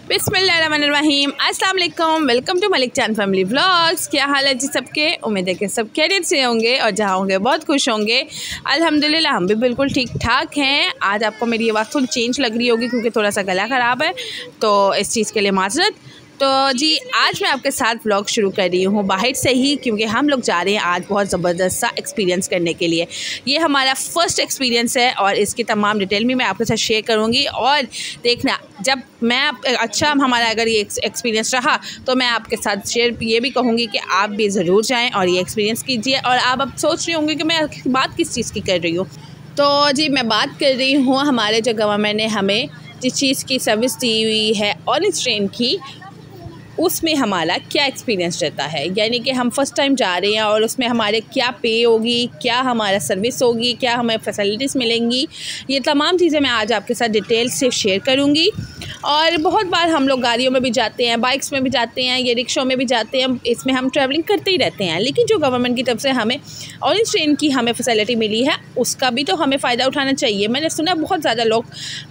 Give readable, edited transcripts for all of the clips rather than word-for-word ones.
बिस्मिल्लाहिर्रहमानिर्रहीम, अस्सलाम वालेकुम। वेलकम टू मलिक चांद फैमिली व्लॉग्स। क्या हाल है जी सबके? उम्मीद है कि सब खैरियत से होंगे और जहाँ होंगे बहुत खुश होंगे। अल्हम्दुलिल्लाह हम भी बिल्कुल ठीक ठाक हैं। आज आपको मेरी आवाज़ थोड़ी चेंज लग रही होगी क्योंकि थोड़ा सा गला ख़राब है, तो इस चीज़ के लिए माज़रत। तो जी आज मैं आपके साथ व्लॉग शुरू कर रही हूँ बाहर से ही, क्योंकि हम लोग जा रहे हैं आज बहुत ज़बरदस्त सा एक्सपीरियंस करने के लिए। ये हमारा फ़र्स्ट एक्सपीरियंस है और इसकी तमाम डिटेल भी मैं आपके साथ शेयर करूँगी। और देखना, जब मैं अच्छा हमारा अगर ये एक्सपीरियंस रहा तो मैं आपके साथ शेयर ये भी कहूँगी कि आप भी ज़रूर जाएँ और ये एक्सपीरियंस कीजिए। और आप अब सोच रहे होंगे कि मैं बात किस चीज़ की कर रही हूँ, तो जी मैं बात कर रही हूँ हमारे जो गवर्नमेंट ने हमें जिस चीज़ की सर्विस दी हुई है ऑरेंज ट्रेन की, उसमें हमारा क्या एक्सपीरियंस रहता है। यानी कि हम फ़र्स्ट टाइम जा रहे हैं और उसमें हमारे क्या पे होगी, क्या हमारा सर्विस होगी, क्या हमें फैसिलिटीज़ मिलेंगी, ये तमाम चीज़ें मैं आज आपके साथ डिटेल से शेयर करूँगी। और बहुत बार हम लोग गाड़ियों में भी जाते हैं, बाइक्स में भी जाते हैं, ये रिक्शों में भी जाते हैं, इसमें हम ट्रैवलिंग करते ही रहते हैं। लेकिन जो गवर्नमेंट की तरफ से हमें ऑरेंज ट्रेन की हमें फैसिलिटी मिली है, उसका भी तो हमें फ़ायदा उठाना चाहिए। मैंने सुना बहुत ज़्यादा लोग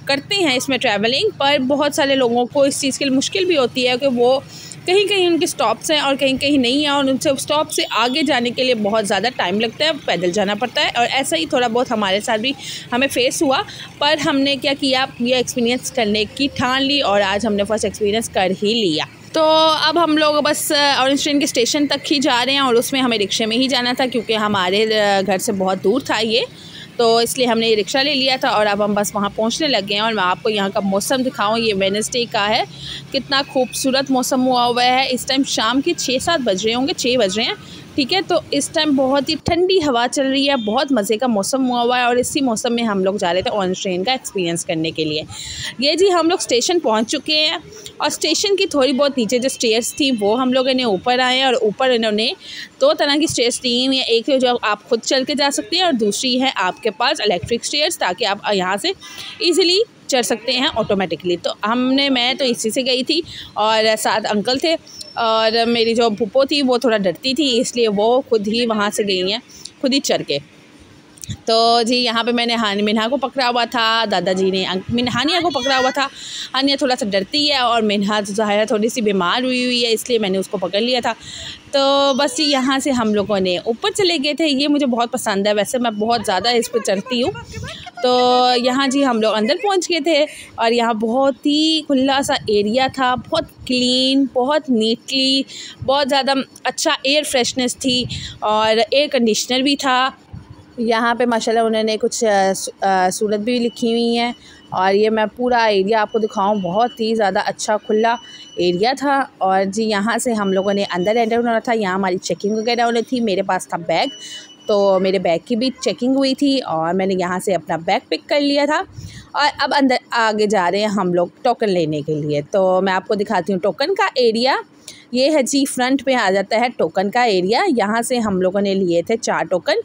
करते हैं इसमें ट्रैवलिंग, पर बहुत सारे लोगों को इस चीज़ के लिए मुश्किल भी होती है कि वो कहीं कहीं उनके स्टॉप्स हैं और कहीं कहीं नहीं है, और उनसे स्टॉप से आगे जाने के लिए बहुत ज़्यादा टाइम लगता है, पैदल जाना पड़ता है। और ऐसा ही थोड़ा बहुत हमारे साथ भी हमें फेस हुआ, पर हमने क्या किया, ये एक्सपीरियंस करने की ठान ली और आज हमने फर्स्ट एक्सपीरियंस कर ही लिया। तो अब हम लोग बस ऑरेंज ट्रेन के स्टेशन तक ही जा रहे हैं और उसमें हमें रिक्शे में ही जाना था क्योंकि हमारे घर से बहुत दूर था ये, तो इसलिए हमने ये रिक्शा ले लिया था और अब हम बस वहाँ पहुँचने लगे हैं। और मैं आपको यहाँ का मौसम दिखाऊँ, ये वेडनेसडे का है, कितना खूबसूरत मौसम हुआ हुआ है। इस टाइम शाम के 6-7 बज रहे होंगे, 6 बज रहे हैं, ठीक है। तो इस टाइम बहुत ही ठंडी हवा चल रही है, बहुत मज़े का मौसम हुआ हुआ है और इसी मौसम में हम लोग जा रहे थे ऑरेंज ट्रेन का एक्सपीरियंस करने के लिए। ये जी हम लोग स्टेशन पहुंच चुके हैं और स्टेशन की थोड़ी बहुत नीचे जो स्टेयर्स थी वो हम लोगों ने ऊपर आए, और ऊपर इन्होंने 2 तरह की स्टेयर्स दी हुई हैं। एक है जो आप खुद चल के जा सकते हैं और दूसरी है आपके पास इलेक्ट्रिक स्टेयर्स, ताकि आप यहाँ से ईज़िली चढ़ सकते हैं ऑटोमेटिकली। तो मैं तो इसी से गई थी और साथ अंकल थे, और मेरी जो फूफो थी वो थोड़ा डरती थी, इसलिए वो खुद ही वहाँ से गई हैं, खुद ही चढ़ के। तो जी यहाँ पे मैंने मिन्हा को पकड़ा हुआ था, दादाजी ने हानिया को पकड़ा हुआ था। हानिया थोड़ा सा डरती है और मिन्हा ज़ाहिर थोड़ी सी बीमार हुई है, इसलिए मैंने उसको पकड़ लिया था। तो बस जी यहाँ से हम लोगों ने ऊपर चले गए थे। ये मुझे बहुत पसंद है, वैसे मैं बहुत ज़्यादा इस पर चढ़ती हूँ। तो यहाँ जी हम लोग अंदर पहुँच गए थे और यहाँ बहुत ही खुला सा एरिया था, बहुत क्लीन, बहुत नीटली, बहुत ज़्यादा अच्छा एयर फ्रेशनेस थी और एयर कंडीशनर भी था। यहाँ पे माशाल्लाह उन्होंने कुछ सूरत भी लिखी हुई हैं और ये मैं पूरा एरिया आपको दिखाऊं, बहुत ही ज़्यादा अच्छा खुला एरिया था। और जी यहाँ से हम लोगों ने अंदर एंटर होना था। यहाँ हमारी चेकिंग वगैरह होनी थी। मेरे पास था बैग, तो मेरे बैग की भी चेकिंग हुई थी और मैंने यहाँ से अपना बैग पिक कर लिया था। और अब अंदर आगे जा रहे हैं हम लोग टोकन लेने के लिए। तो मैं आपको दिखाती हूँ टोकन का एरिया। ये है जी, फ्रंट पे आ जाता है टोकन का एरिया। यहाँ से हम लोगों ने लिए थे 4 टोकन।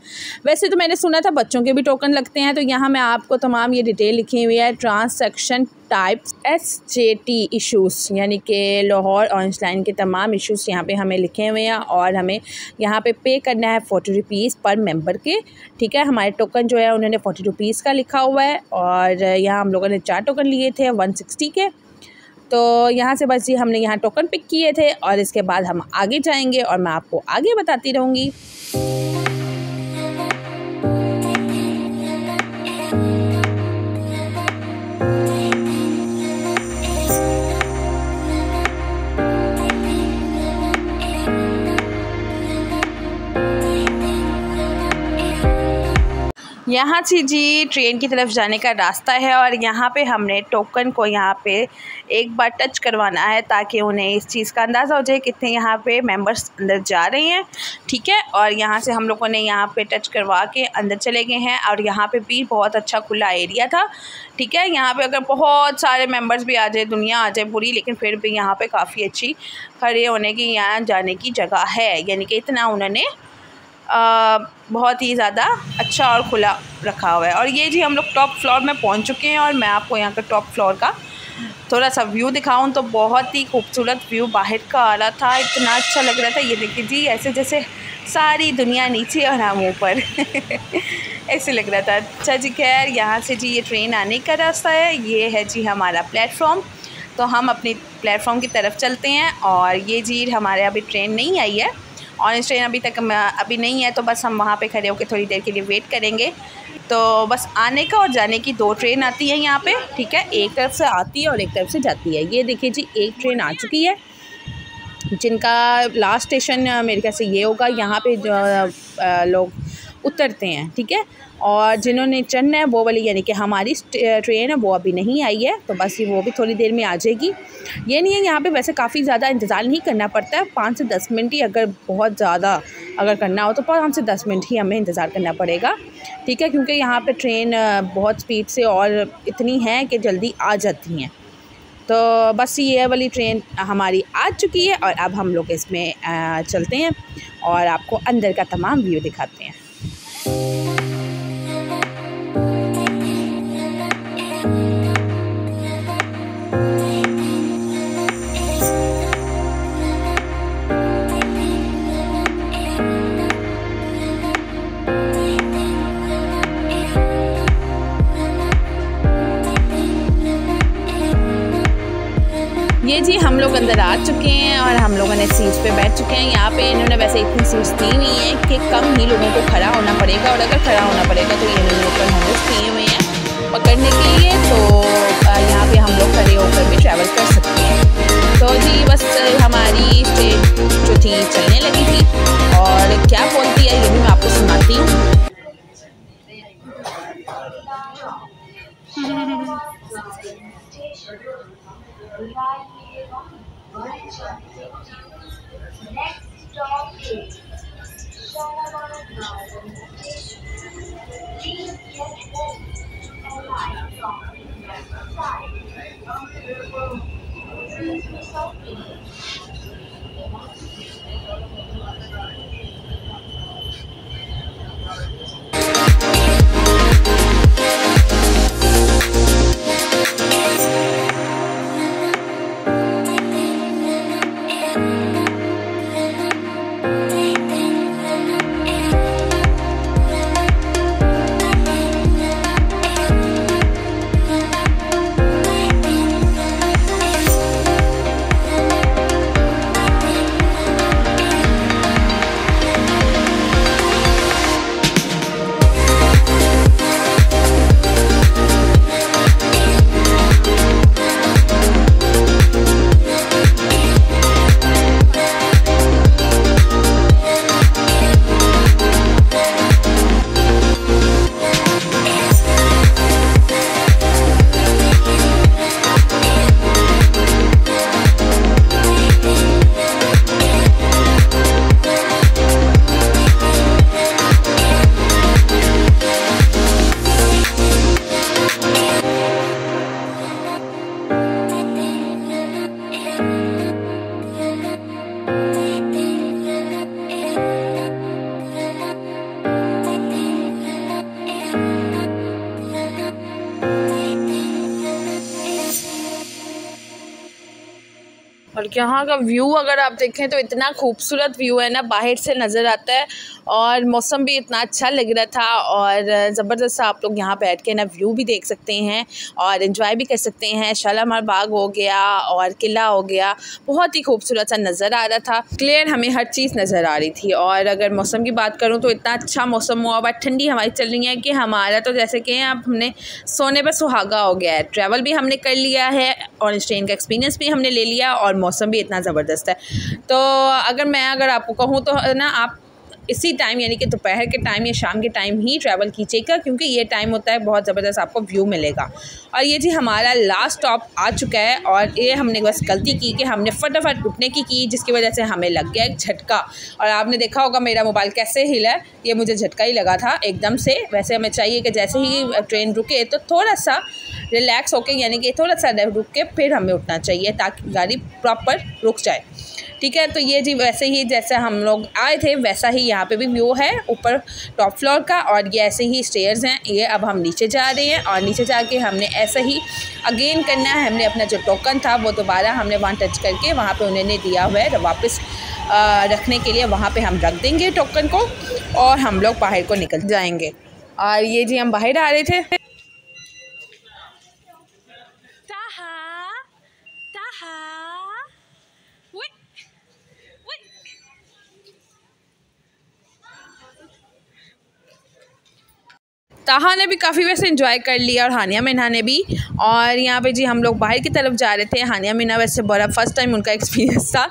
वैसे तो मैंने सुना था बच्चों के भी टोकन लगते हैं, तो यहाँ मैं आपको तमाम ये डिटेल लिखी हुई है। ट्रांसैक्शन टाइप्स SJT इशूज़, यानी कि लाहौर ऑरेंज लाइन के तमाम इशूज़ यहाँ पे हमें लिखे हुए हैं और हमें यहाँ पे करना है 40 रुपीज़ पर मेंबर के, ठीक है। हमारे टोकन जो है उन्होंने 40 रुपीज़ का लिखा हुआ है और यहाँ हम लोगों ने 4 टोकन लिए थे 160 के। तो यहाँ से बस जी हमने यहाँ टोकन पिक किए थे और इसके बाद हम आगे जाएंगे और मैं आपको आगे बताती रहूँगी। यहाँ से जी ट्रेन की तरफ जाने का रास्ता है और यहाँ पे हमने टोकन को यहाँ पे एक बार टच करवाना है ताकि उन्हें इस चीज़ का अंदाज़ा हो जाए कितने यहाँ पे मेंबर्स अंदर जा रहे हैं, ठीक है। और यहाँ से हम लोगों ने यहाँ पे टच करवा के अंदर चले गए हैं और यहाँ पे भी बहुत अच्छा खुला एरिया था, ठीक है। यहाँ पे अगर बहुत सारे मेंबर्स भी आ जाए, दुनिया आ जाए पूरी, लेकिन फिर भी यहाँ पे काफ़ी अच्छी खड़े होने की, यहाँ जाने की जगह है। यानी कि इतना उन्होंने बहुत ही ज़्यादा अच्छा और खुला रखा हुआ है। और ये जी हम लोग टॉप फ्लोर में पहुंच चुके हैं और मैं आपको यहाँ का टॉप फ्लोर का थोड़ा सा व्यू दिखाऊं तो बहुत ही खूबसूरत व्यू बाहर का आ रहा था, इतना अच्छा लग रहा था। ये देखिए जी, ऐसे जैसे सारी दुनिया नीचे और हम ऊपर ऐसे लग रहा था। अच्छा जी, खैर यहाँ से जी ये ट्रेन आने का रास्ता है। ये है जी हमारा प्लेटफॉर्म, तो हम अपनी प्लेटफॉर्म की तरफ चलते हैं। और ये जी हमारे अभी ट्रेन नहीं आई है, ऑरेंज ट्रेन अभी तक अभी नहीं है, तो बस हम वहाँ पे खड़े होकर थोड़ी देर के लिए वेट करेंगे। तो बस आने का और जाने की 2 ट्रेन आती है यहाँ पे, ठीक है, एक तरफ से आती है और एक तरफ से जाती है। ये देखिए जी एक ट्रेन आ चुकी है, जिनका लास्ट स्टेशन मेरे ख्याल से ये होगा। यहाँ पे जो लोग उतरते हैं, ठीक है, और जिन्होंने चढ़ना है वो वाली यानी कि हमारी ट्रेन है वो अभी नहीं आई है, तो बस वो भी थोड़ी देर में आ जाएगी। ये नहीं है, यहाँ पे वैसे काफ़ी ज़्यादा इंतज़ार नहीं करना पड़ता है, 5 से 10 मिनट ही अगर बहुत ज़्यादा अगर करना हो तो 5 से 10 मिनट ही हमें इंतज़ार करना पड़ेगा, ठीक है, क्योंकि यहाँ पे ट्रेन बहुत स्पीड से और इतनी है कि जल्दी आ जाती हैं। तो बस ये वाली ट्रेन हमारी आ चुकी है और अब हम लोग इसमें चलते हैं और आपको अंदर का तमाम व्यू दिखाते हैं। ये जी हम लोग अंदर आ चुके हैं और हम लोगों ने सीट्स पे बैठ चुके हैं। यहाँ पे इन्होंने वैसे इतनी सीट्स दी हुई हैं कि कम ही लोगों को खड़ा होना पड़ेगा, और अगर खड़ा होना पड़ेगा तो ये इन्होंने ऊपर हैंडल्स दिए हुए हैं पकड़ने के लिए, तो यहाँ पे हम लोग खड़े होकर भी ट्रैवल कर सकते हैं। तो जी बस हमारी ट्रेन जो थी चलने लगी थी, और क्या बोलती है ये भी मैं आपको सुनाती हूँ। Next stop is Shalimar Bagh Station. Please get ready to alight from the left side. और यहाँ का व्यू अगर आप देखें तो इतना खूबसूरत व्यू है ना, बाहर से नज़र आता है, और मौसम भी इतना अच्छा लग रहा था, और ज़बरदस्त आप लोग यहाँ बैठ के ना व्यू भी देख सकते हैं और एंजॉय भी कर सकते हैं। शालीमार बाग हो गया और किला हो गया, बहुत ही खूबसूरत सा नज़र आ रहा था, क्लियर हमें हर चीज़ नज़र आ रही थी। और अगर मौसम की बात करूँ तो इतना अच्छा मौसम हुआ हुआ, ठंडी हवाएं चल रही हैं कि हमारा तो जैसे कि अब हमने सोने पर सुहागा हो गया है। ट्रैवल भी हमने कर लिया है और इस ट्रेन का एक्सपीरियंस भी हमने ले लिया, और मौसम भी इतना ज़बरदस्त है। तो अगर आपको कहूँ तो ना, आप इसी टाइम यानी कि दोपहर के टाइम या शाम के टाइम ही ट्रैवल कीजिएगा, क्योंकि ये टाइम होता है बहुत ज़बरदस्त आपको व्यू मिलेगा। और ये जी हमारा लास्ट स्टॉप आ चुका है, और ये हमने बस गलती की कि हमने फटाफट रुकने की जिसकी वजह से हमें लग गया एक झटका। और आपने देखा होगा मेरा मोबाइल कैसे हिला है, ये मुझे झटका ही लगा था एकदम से। वैसे हमें चाहिए कि जैसे ही ट्रेन रुके तो थोड़ा सा रिलैक्स होके, यानी कि थोड़ा सा रुक के फिर हमें उठना चाहिए ताकि गाड़ी प्रॉपर रुक जाए, ठीक है। तो ये जी वैसे ही जैसे हम लोग आए थे वैसा ही यहाँ पे भी व्यू है ऊपर टॉप फ्लोर का, और ये ऐसे ही स्टेयर्स हैं। ये अब हम नीचे जा रहे हैं, और नीचे जाके हमने ऐसे ही अगेन करना है। हमने अपना जो टोकन था वो दोबारा हमने वहाँ टच करके वहाँ पे उन्होंने दिया हुआ है वापस रखने के लिए, वहाँ पे हम रख देंगे टोकन को, और हम लोग बाहर को निकल जाएंगे। और ये जी हम बाहर आ रहे थे। ताहा ने भी काफ़ी वैसे एंजॉय कर लिया और हानिया मीना ने भी। और यहाँ पे जी हम लोग बाहर की तरफ जा रहे थे। हानिया मीना वैसे बड़ा फर्स्ट टाइम उनका एक्सपीरियंस था।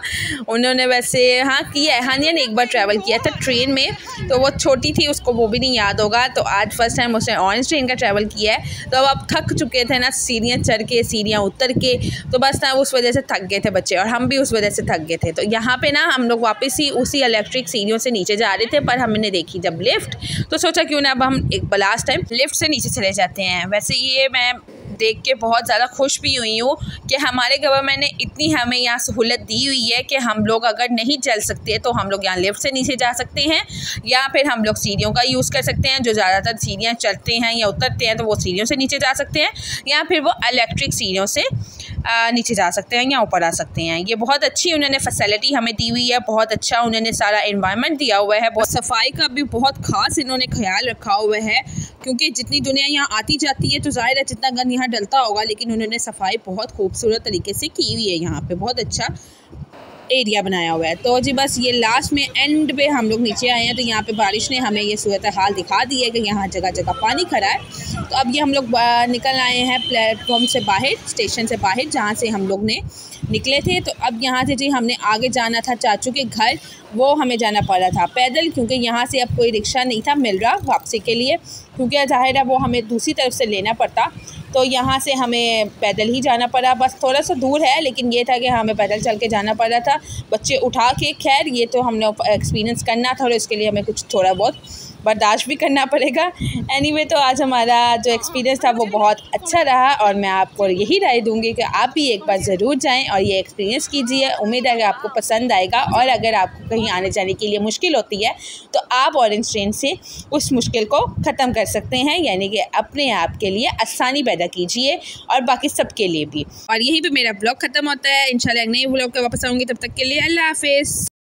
उन्होंने वैसे हाँ किया है, हानिया ने एक बार ट्रैवल किया था ट्रेन में, तो वो छोटी थी, उसको वो भी नहीं याद होगा। तो आज फर्स्ट टाइम उसने ऑरेंज ट्रेन का ट्रैवल किया है। तो अब थक चुके थे ना, सीढ़ियाँ चढ़ के सीढ़ियाँ उतर के, तो बस ना उस वजह से थक गए थे बच्चे, और हम भी उस वजह से थक गए थे। तो यहाँ पे ना हम लोग वापस ही उसी इलेक्ट्रिक सीढ़ियों से नीचे जा रहे थे, पर हमने देखी जब लिफ्ट, तो सोचा क्यों ना अब हम एक लास्ट टाइम लिफ्ट से नीचे चले जाते हैं। वैसे ये मैं देख के बहुत ज़्यादा खुश भी हुई हूँ कि हमारे गवर्नमेंट ने इतनी हमें यहाँ सहूलत दी हुई है कि हम लोग अगर नहीं चल सकते तो हम लोग यहाँ लिफ्ट से नीचे जा सकते हैं, या फिर हम लोग सीढ़ियों का यूज़ कर सकते हैं। जो ज़्यादातर सीढ़ियाँ चढ़ते हैं या उतरते हैं तो वो सीढ़ियों से नीचे जा सकते हैं, या फिर वो इलेक्ट्रिक सीढ़ियों से नीचे जा सकते हैं या ऊपर आ सकते हैं। ये बहुत अच्छी उन्होंने फैसिलिटी हमें दी हुई है, बहुत अच्छा उन्होंने सारा एनवायरनमेंट दिया हुआ है। बहुत सफाई का भी बहुत ख़ास इन्होंने ख्याल रखा हुआ है, क्योंकि जितनी दुनिया यहाँ आती जाती है तो ज़ाहिर है जितना गंद यहाँ डलता होगा, लेकिन उन्होंने सफाई बहुत खूबसूरत तरीके से की हुई है। यहाँ पे बहुत अच्छा एरिया बनाया हुआ है। तो जी बस ये लास्ट में एंड पे हम लोग नीचे आए हैं, तो यहाँ पे बारिश ने हमें ये सूरत हाल दिखा दी है कि यहाँ जगह जगह पानी खड़ा है। तो अब ये हम लोग निकल आए हैं प्लेटफॉर्म से बाहर, स्टेशन से बाहर, जहाँ से हम लोग ने निकले थे। तो अब यहाँ से जी हमने आगे जाना था चाचू के घर, वो हमें जाना पड़ रहा था पैदल, क्योंकि यहाँ से अब कोई रिक्शा नहीं था मिल रहा वापसी के लिए, क्योंकि ज़ाहिर है वो हमें दूसरी तरफ से लेना पड़ता। तो यहाँ से हमें पैदल ही जाना पड़ा। बस थोड़ा सा दूर है, लेकिन ये था कि हमें पैदल चल के जाना पड़ा था, बच्चे उठा के। खैर ये तो हमने एक्सपीरियंस करना था और इसके लिए हमें कुछ थोड़ा बहुत बर्दाश्त भी करना पड़ेगा। एनीवे तो आज हमारा जो एक्सपीरियंस था वो बहुत अच्छा रहा, और मैं आपको यही राय दूंगी कि आप भी एक बार ज़रूर जाएं और ये एक्सपीरियंस कीजिए। उम्मीद है कि आपको पसंद आएगा। और अगर आपको कहीं आने जाने के लिए मुश्किल होती है तो आप ऑरेंज ट्रेन से उस मुश्किल को ख़त्म कर सकते हैं, यानी कि अपने आप के लिए आसानी पैदा कीजिए और बाकी सबके लिए भी। और यहीं पर मेरा ब्लॉग ख़त्म होता है। इंशाल्लाह एक नई ब्लॉग के वापस आऊँगी, तब तक के लिए अल्लाह हाफिज़।